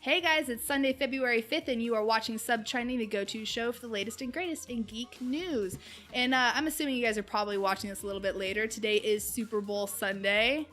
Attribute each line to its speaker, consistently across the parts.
Speaker 1: Hey guys, it's Sunday, February 5th, and you are watching Subtrending, the go-to show for the latest and greatest in geek news. And I'm assuming you guys are probably watching this a little bit later. Today is Super Bowl Sunday.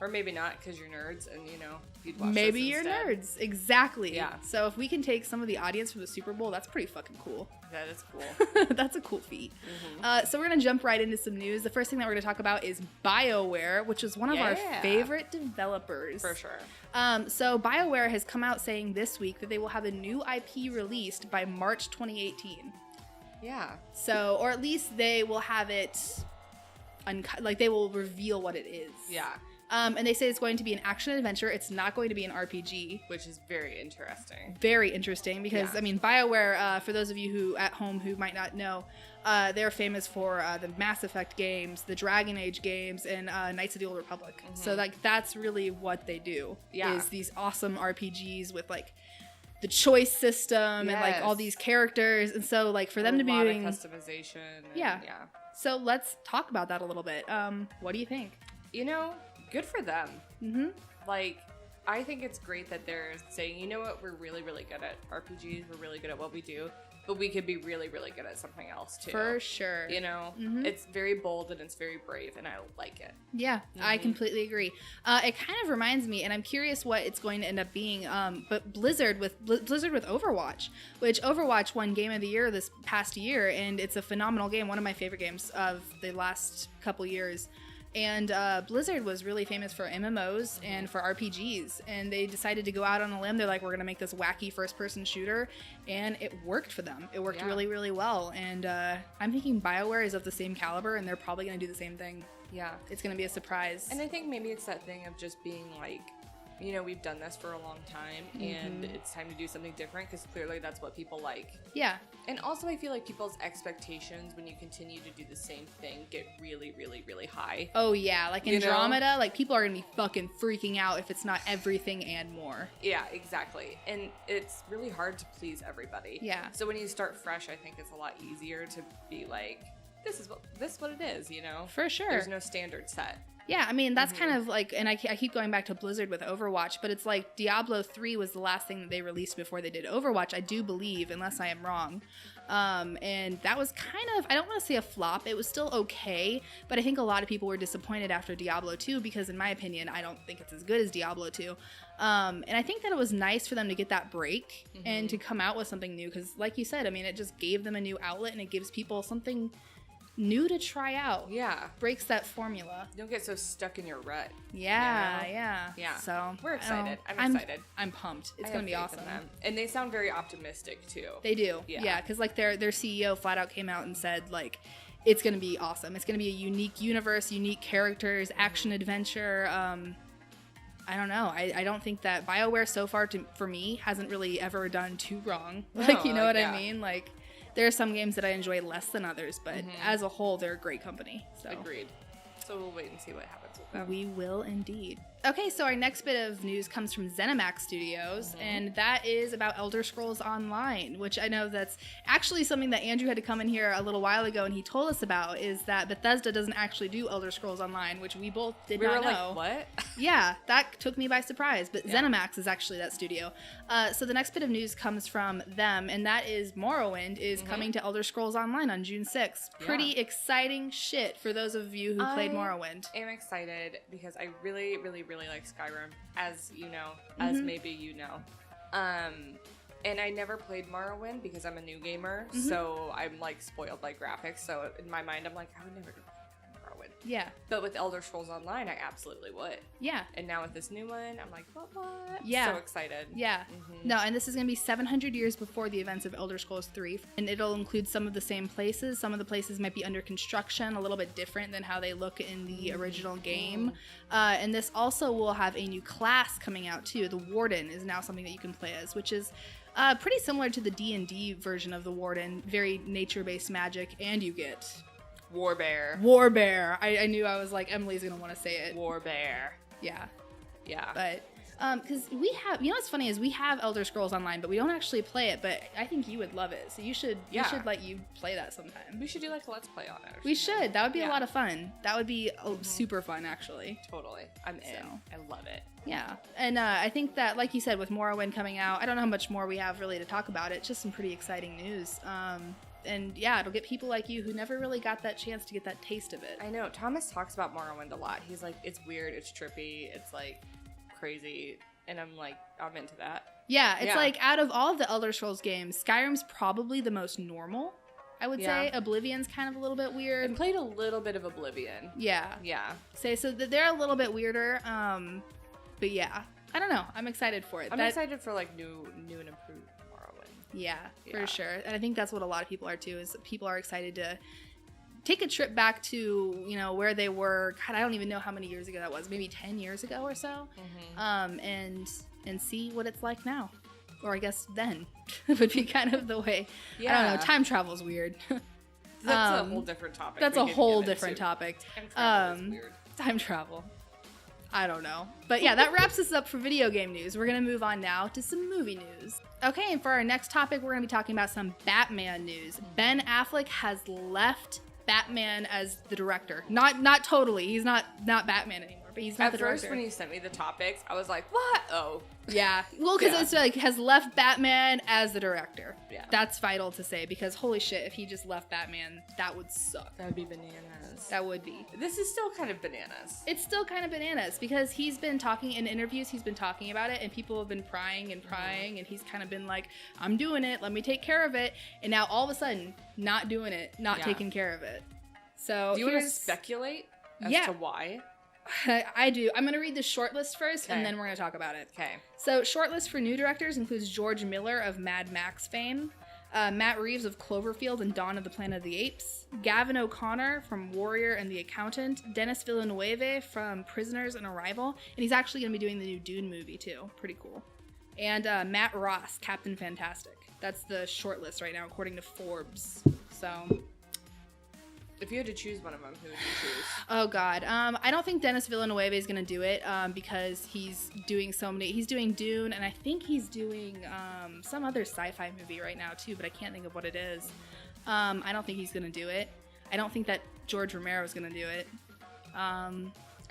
Speaker 2: Or maybe not, because you're nerds, and you'd watch
Speaker 1: Maybe
Speaker 2: this
Speaker 1: you're
Speaker 2: instead.
Speaker 1: nerds. Exactly.
Speaker 2: Yeah.
Speaker 1: So if we can take some of the audience from the Super Bowl, that's pretty fucking cool.
Speaker 2: That is cool.
Speaker 1: That's a cool feat. So we're going to jump right into some news. The first thing that we're going to talk about is Bioware, which is one of our favorite developers.
Speaker 2: For sure.
Speaker 1: So Bioware has come out saying this week that they will have a new IP released by March 2018.
Speaker 2: Yeah.
Speaker 1: So, or at least they will have it, they will reveal what it is.
Speaker 2: Yeah.
Speaker 1: And they say it's going to be an action adventure. It's not going to be an RPG.
Speaker 2: Which is very interesting.
Speaker 1: Very interesting because,
Speaker 2: Yeah.
Speaker 1: I mean, Bioware, for those of you who at home who might not know, they're famous for the Mass Effect games, the Dragon Age games, and Knights of the Old Republic. So, that's really what they do, is these awesome RPGs with, the choice system and, all these characters. And so, for them to be doing...
Speaker 2: a lot of customization.
Speaker 1: Yeah. So, let's talk about that a little bit. What do you think?
Speaker 2: Good for them.
Speaker 1: Mm-hmm.
Speaker 2: I think it's great that they're saying, you know what, we're really, really good at RPGs. We're really good at what we do. But we could be really, really good at something else, too.
Speaker 1: For sure.
Speaker 2: It's very bold and it's very brave, and I like it.
Speaker 1: Yeah, I completely agree. It kind of reminds me, and I'm curious what it's going to end up being, but Blizzard with Overwatch, which Overwatch won Game of the Year this past year, and it's a phenomenal game, one of my favorite games of the last couple years. And Blizzard was really famous for MMOs and for RPGs, and they decided to go out on a limb. They're like, we're going to make this wacky first-person shooter, and it worked for them. It worked really, really well, and I'm thinking Bioware is of the same caliber, and they're probably going to do the same thing.
Speaker 2: Yeah.
Speaker 1: It's going to be a surprise.
Speaker 2: And I think maybe it's that thing of just being we've done this for a long time, and it's time to do something different, because clearly that's what people like.
Speaker 1: Yeah.
Speaker 2: And also I feel like people's expectations when you continue to do the same thing get really, really, really high.
Speaker 1: Oh, yeah. Like Andromeda, people are going to be fucking freaking out if it's not everything and more.
Speaker 2: Yeah, exactly. And it's really hard to please everybody.
Speaker 1: Yeah.
Speaker 2: So when you start fresh, I think it's a lot easier to be like, this is what it is,
Speaker 1: For sure.
Speaker 2: There's no standard set.
Speaker 1: Yeah, I mean, that's kind of and I keep going back to Blizzard with Overwatch, but it's like Diablo 3 was the last thing that they released before they did Overwatch, I do believe, unless I am wrong. And that was kind of, I don't want to say a flop, it was still okay, but I think a lot of people were disappointed after Diablo 2 because, in my opinion, I don't think it's as good as Diablo 2. And I think that it was nice for them to get that break and to come out with something new, because like you said, I mean, it just gave them a new outlet and it gives people something new to try out.
Speaker 2: Yeah.
Speaker 1: Breaks that formula.
Speaker 2: Don't get so stuck in your rut.
Speaker 1: Yeah. So
Speaker 2: we're excited. I'm excited.
Speaker 1: I'm pumped. It's gonna be awesome.
Speaker 2: And they sound very optimistic too.
Speaker 1: They do. Yeah, because their CEO flat out came out and said it's gonna be awesome. It's gonna be a unique universe, unique characters, action adventure. I don't know. I don't think that Bioware so far for me hasn't really ever done too wrong. You know what I mean? There are some games that I enjoy less than others, but as a whole, they're a great company. So.
Speaker 2: Agreed. So we'll wait and see what happens with them.
Speaker 1: We will indeed. Okay, so our next bit of news comes from ZeniMax Studios, and that is about Elder Scrolls Online, which I know that's actually something that Andrew had to come in here a little while ago, and he told us about, is that Bethesda doesn't actually do Elder Scrolls Online, which we both did not know.
Speaker 2: We were like, what?
Speaker 1: Yeah, that took me by surprise, but ZeniMax is actually that studio. So the next bit of news comes from them, and that is Morrowind is coming to Elder Scrolls Online on June 6th. Pretty exciting shit for those of you who played Morrowind.
Speaker 2: I'm excited because I really, really, really like Skyrim, as you know, as maybe you know. And I never played Morrowind because I'm a new gamer, so I'm spoiled by graphics. So in my mind, I'm like, I would never do Morrowind.
Speaker 1: Yeah.
Speaker 2: But with Elder Scrolls Online, I absolutely would.
Speaker 1: Yeah.
Speaker 2: And now with this new one, I'm like, what?
Speaker 1: Yeah.
Speaker 2: So excited.
Speaker 1: Yeah. No, and this is going to be 700 years before the events of Elder Scrolls 3. And it'll include some of the same places. Some of the places might be under construction, a little bit different than how they look in the original game. And this also will have a new class coming out, too. The Warden is now something that you can play as, which is pretty similar to the D&D version of the Warden. Very nature-based magic, and you get...
Speaker 2: Warbear.
Speaker 1: I knew I was like, Emily's going to want to say it.
Speaker 2: Warbear.
Speaker 1: Yeah.
Speaker 2: Yeah.
Speaker 1: But Because we have, what's funny is we have Elder Scrolls Online, but we don't actually play it. But I think you would love it, so you should let you play that sometime.
Speaker 2: We should do like a let's play on it.
Speaker 1: We should. That would be a lot of fun. That would be super fun, actually.
Speaker 2: Totally, I'm in. I love it.
Speaker 1: Yeah, and I think that, like you said, with Morrowind coming out, I don't know how much more we have really to talk about it. Just some pretty exciting news. And yeah, it'll get people like you who never really got that chance to get that taste of it.
Speaker 2: I know. Thomas talks about Morrowind a lot. He's like, it's weird, it's trippy, it's like crazy, and I'm like, I'm into that.
Speaker 1: Yeah, it's like out of all of the Elder Scrolls games, Skyrim's probably the most normal, I would say. Oblivion's kind of a little bit weird.
Speaker 2: I played a little bit of Oblivion.
Speaker 1: Yeah.
Speaker 2: Yeah.
Speaker 1: So they're a little bit weirder, but yeah. I don't know. I'm excited for it.
Speaker 2: I'm excited for like new and improved Morrowind.
Speaker 1: Yeah, for sure. And I think that's what a lot of people are too, is people are excited to take a trip back to, where they were. God, I don't even know how many years ago that was. Maybe 10 years ago or so. And see what it's like now. Or I guess then would be kind of the way. Yeah. I don't know. Time travel's weird.
Speaker 2: That's a whole different topic.
Speaker 1: That's a whole different topic.
Speaker 2: Time travel is weird.
Speaker 1: Time travel. I don't know. But yeah, that wraps us up for video game news. We're going to move on now to some movie news. Okay, and for our next topic, we're going to be talking about some Batman news. Ben Affleck has left Batman as the director. Not totally. He's not Batman anymore, but he's not the director.
Speaker 2: At first, when you sent me the topics, I was like, what? Oh.
Speaker 1: Yeah. Well, because it's like, has left Batman as the director.
Speaker 2: Yeah.
Speaker 1: That's vital to say, because holy shit, if he just left Batman, that would suck.
Speaker 2: That would be bananas.
Speaker 1: That would be.
Speaker 2: This is still kind of bananas.
Speaker 1: It's still kind of bananas, because he's been talking in interviews, he's been talking about it, and people have been prying, and he's kind of been like, I'm doing it, let me take care of it. And now all of a sudden, not doing it, not taking care of it. So
Speaker 2: do you want to speculate as to why?
Speaker 1: I do. I'm going to read the shortlist first, and then we're going to talk about it.
Speaker 2: Okay.
Speaker 1: So, shortlist for new directors includes George Miller of Mad Max fame, Matt Reeves of Cloverfield and Dawn of the Planet of the Apes, Gavin O'Connor from Warrior and The Accountant, Denis Villeneuve from Prisoners and Arrival, and he's actually going to be doing the new Dune movie, too. Pretty cool. And Matt Ross, Captain Fantastic. That's the shortlist right now, according to Forbes. So...
Speaker 2: if you had to choose one of them, who would you choose?
Speaker 1: Oh, God. I don't think Denis Villeneuve is going to do it because he's doing so many. He's doing Dune, and I think he's doing some other sci-fi movie right now, too, but I can't think of what it is. I don't think he's going to do it. I don't think that George Romero is going to do it. I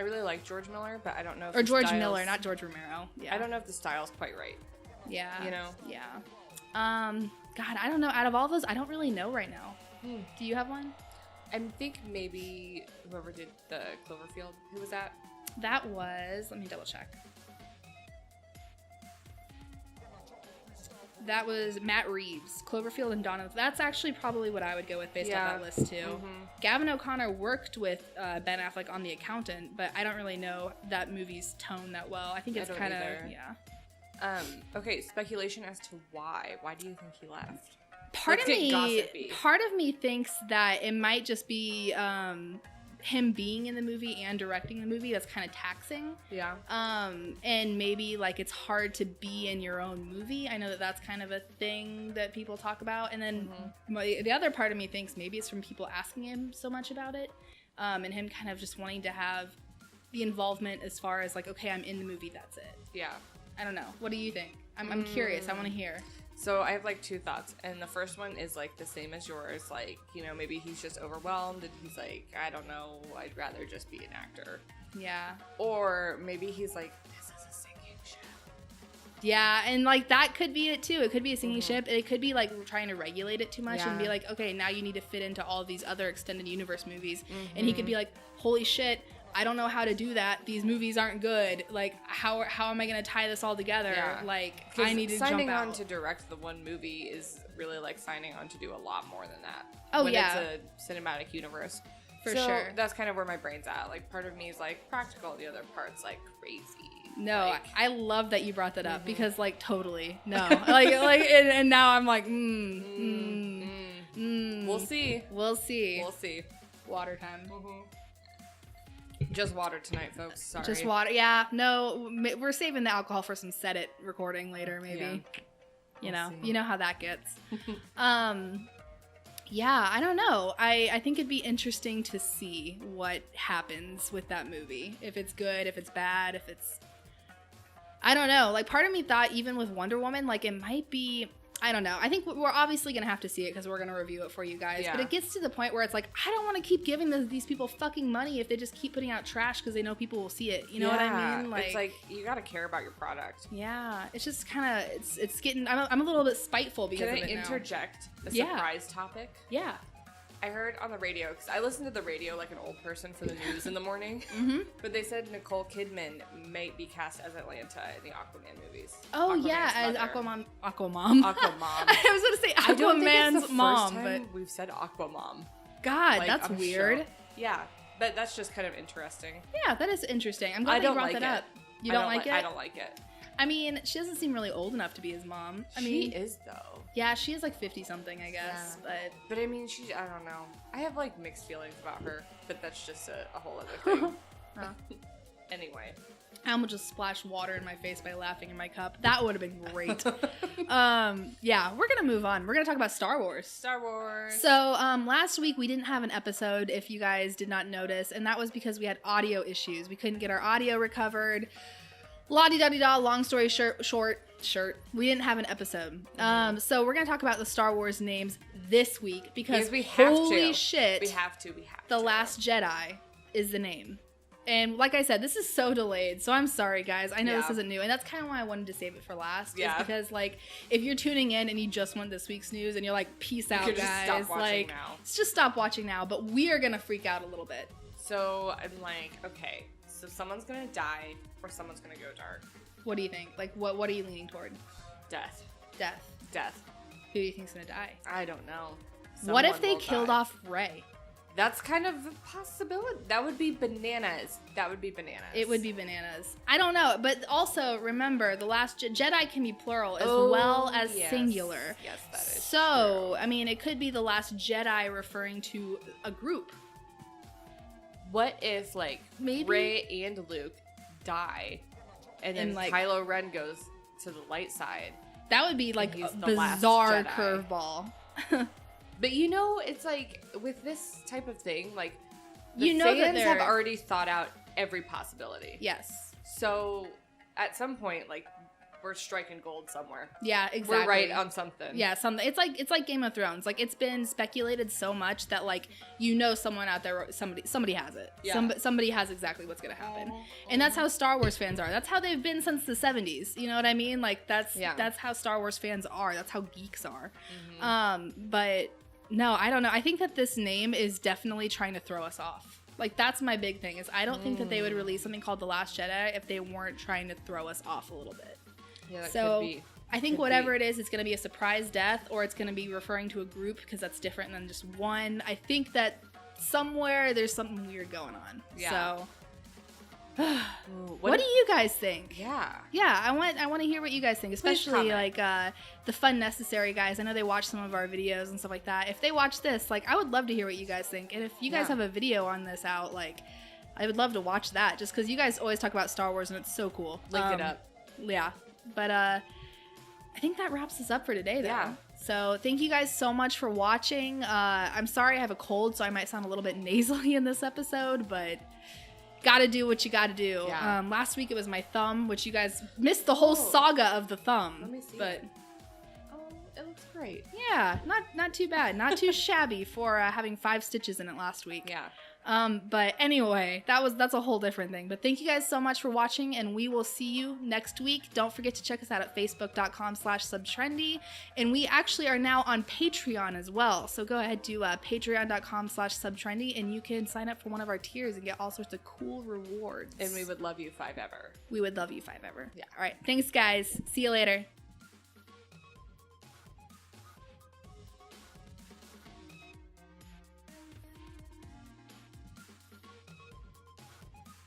Speaker 2: really like George Miller, but I don't know if
Speaker 1: Or George Miller, not George Romero. Yeah.
Speaker 2: I don't know if the style's quite right.
Speaker 1: Yeah.
Speaker 2: Yeah.
Speaker 1: God, I don't know. Out of all those, I don't really know right now. Do you have one?
Speaker 2: I think maybe whoever did the Cloverfield, who was that?
Speaker 1: That was, let me double check. That was Matt Reeves, Cloverfield and Dawn of... That's actually probably what I would go with based off that list, too. Mm-hmm. Gavin O'Connor worked with Ben Affleck on The Accountant, but I don't really know that movie's tone that well. I think it's kind of... Yeah.
Speaker 2: Okay, speculation as to why. Why do you think he left?
Speaker 1: Part of me thinks that it might just be him being in the movie and directing the movie that's kind of taxing.
Speaker 2: Yeah.
Speaker 1: And maybe like it's hard to be in your own movie. I know that that's kind of a thing that people talk about. And then the other part of me thinks maybe it's from people asking him so much about it, and him kind of just wanting to have the involvement as far as like, okay, I'm in the movie, that's it.
Speaker 2: Yeah.
Speaker 1: I don't know. What do you think? I'm curious. I want to hear.
Speaker 2: So I have like two thoughts, and the first one is like the same as yours. Like, maybe he's just overwhelmed and he's like, I don't know, I'd rather just be an actor.
Speaker 1: Yeah.
Speaker 2: Or maybe he's like, this is a sinking ship.
Speaker 1: Yeah, and like that could be it too. It could be a sinking ship. It could be like trying to regulate it too much and be like, okay, now you need to fit into all of these other extended universe movies. And he could be like, holy shit, I don't know how to do that. These movies aren't good. Like, how am I going to tie this all together? Yeah. Like, I need to jump out.
Speaker 2: Signing on to direct the one movie is really like signing on to do a lot more than that.
Speaker 1: Oh,
Speaker 2: when
Speaker 1: yeah.
Speaker 2: It's a cinematic universe.
Speaker 1: For sure.
Speaker 2: That's kind of where my brain's at. Like, part of me is like practical. The other part's like crazy.
Speaker 1: No, I love that you brought that up because like totally. No. and now I'm like,
Speaker 2: We'll see.
Speaker 1: We'll see.
Speaker 2: We'll see.
Speaker 1: Water time.
Speaker 2: Just water tonight, folks. Sorry.
Speaker 1: Just water. Yeah. No, we're saving the alcohol for some Set It recording later, maybe. Yeah. You know how that gets. Yeah, I don't know. I think it'd be interesting to see what happens with that movie. If it's good, if it's bad, if it's... I don't know. Like, part of me thought even with Wonder Woman, like, it might be, I don't know. I think we're obviously going to have to see it because we're going to review it for you guys.
Speaker 2: Yeah.
Speaker 1: But it gets to the point where it's like, I don't want to keep giving these people fucking money if they just keep putting out trash because they know people will see it. You know what I mean?
Speaker 2: It's like, you got to care about your product.
Speaker 1: Yeah. It's just kind of, it's getting, I'm a little bit spiteful because of it now.
Speaker 2: Can I interject a surprise topic?
Speaker 1: Yeah.
Speaker 2: I heard on the radio, because I listen to the radio like an old person for the news in the morning, but they said Nicole Kidman might be cast as Atlanta in the Aquaman movies.
Speaker 1: Oh,
Speaker 2: Aquaman's
Speaker 1: yeah, as
Speaker 2: mother.
Speaker 1: Aquamom.
Speaker 2: I
Speaker 1: was going to say
Speaker 2: I don't think it's
Speaker 1: Aquaman's
Speaker 2: the
Speaker 1: mom,
Speaker 2: first
Speaker 1: but
Speaker 2: time we've said Aquamom.
Speaker 1: God,
Speaker 2: Like,
Speaker 1: that's
Speaker 2: I'm
Speaker 1: weird.
Speaker 2: sure. Yeah, but that's just kind of interesting.
Speaker 1: Yeah, that is interesting. I'm glad you brought that up. You don't like it?
Speaker 2: I don't like it.
Speaker 1: I mean, she doesn't seem really old enough to be his mom. I mean,
Speaker 2: she is though.
Speaker 1: Yeah, she is like 50 something, I guess.
Speaker 2: Yeah. But I mean, I don't know. I have like mixed feelings about her, but that's just a whole other thing. Anyway.
Speaker 1: I almost just splashed water in my face by laughing in my cup. That would have been great. Yeah, we're gonna move on. We're gonna talk about Star Wars.
Speaker 2: Star Wars.
Speaker 1: So last week we didn't have an episode, if you guys did not notice, and that was because we had audio issues. We couldn't get our audio recovered. La-di-da-di-da, long story short, we didn't have an episode. So we're going to talk about the Star Wars names this week because
Speaker 2: we have
Speaker 1: holy
Speaker 2: to.
Speaker 1: shit.
Speaker 2: We have to.
Speaker 1: The Last Jedi is the name. And like I said, this is so delayed. So I'm sorry, guys. I know this isn't new. And that's kind of why I wanted to save it for last. Yeah. Is because, like, if you're tuning in and you just want this week's news and you're like, peace out, guys.
Speaker 2: Just stop watching now.
Speaker 1: Let's just stop watching now. But we are going to freak out a little bit.
Speaker 2: So I'm like, okay. So someone's gonna die, or someone's gonna go dark.
Speaker 1: What do you think? Like, what are you leaning toward?
Speaker 2: Death.
Speaker 1: Who do you think's gonna die?
Speaker 2: I don't know.
Speaker 1: What if they killed off Rey?
Speaker 2: That's kind of a possibility. That would be bananas. It would be bananas.
Speaker 1: I don't know, but also remember, the Last Jedi can be plural as well as singular.
Speaker 2: Yes, that is
Speaker 1: so, true. I mean, it could be the Last Jedi referring to a group.
Speaker 2: What if, like, maybe Rey and Luke die, and then like, Kylo Ren goes to the light side?
Speaker 1: That would be, like, a bizarre curveball.
Speaker 2: But, you know, it's like, with this type of thing, like, the
Speaker 1: fans
Speaker 2: have already thought out every possibility.
Speaker 1: Yes.
Speaker 2: So, at some point, like, we're striking gold somewhere.
Speaker 1: Yeah, exactly.
Speaker 2: We're right on something.
Speaker 1: Yeah, something. It's like Game of Thrones. Like, it's been speculated so much that, like, you know, someone out there, somebody has it. Yeah. Somebody has exactly what's gonna happen. And that's how Star Wars fans are. That's how they've been since the 70s. You know what I mean? Like, that's how Star Wars fans are. That's how geeks are. But no, I don't know. I think that this name is definitely trying to throw us off. Like, that's my big thing. Is I don't think that they would release something called The Last Jedi if they weren't trying to throw us off a little bit.
Speaker 2: Yeah, that could be.
Speaker 1: I think whatever it is, it's going to be a surprise death, or it's going to be referring to a group because that's different than just one. I think that somewhere there's something weird going on. Yeah. So, what do you guys think?
Speaker 2: Yeah.
Speaker 1: Yeah, I want to hear what you guys think, especially like the Fun Necessary guys. I know they watch some of our videos and stuff like that. If they watch this, like, I would love to hear what you guys think. And if you guys have a video on this out, like, I would love to watch that just because you guys always talk about Star Wars and it's so cool.
Speaker 2: Link it up.
Speaker 1: Yeah. But I think that wraps us up for today, though. Yeah. So thank you guys so much for watching. I'm sorry I have a cold, so I might sound a little bit nasally in this episode, but gotta do what you gotta do. Yeah. Last week it was my thumb, which you guys missed the whole saga of the thumb.
Speaker 2: Let me see.
Speaker 1: But
Speaker 2: it looks great.
Speaker 1: Yeah, not too bad. Not too shabby for having 5 stitches in it last week.
Speaker 2: Yeah.
Speaker 1: But anyway, that's a whole different thing. But thank you guys so much for watching, and we will see you next week. Don't forget to check us out at facebook.com/subtrendy. And we actually are now on Patreon as well. So go ahead to patreon.com/subtrendy, and you can sign up for one of our tiers and get all sorts of cool rewards.
Speaker 2: And we would love you 5 ever.
Speaker 1: We would love you 5 ever. Yeah. All right. Thanks, guys. See you later.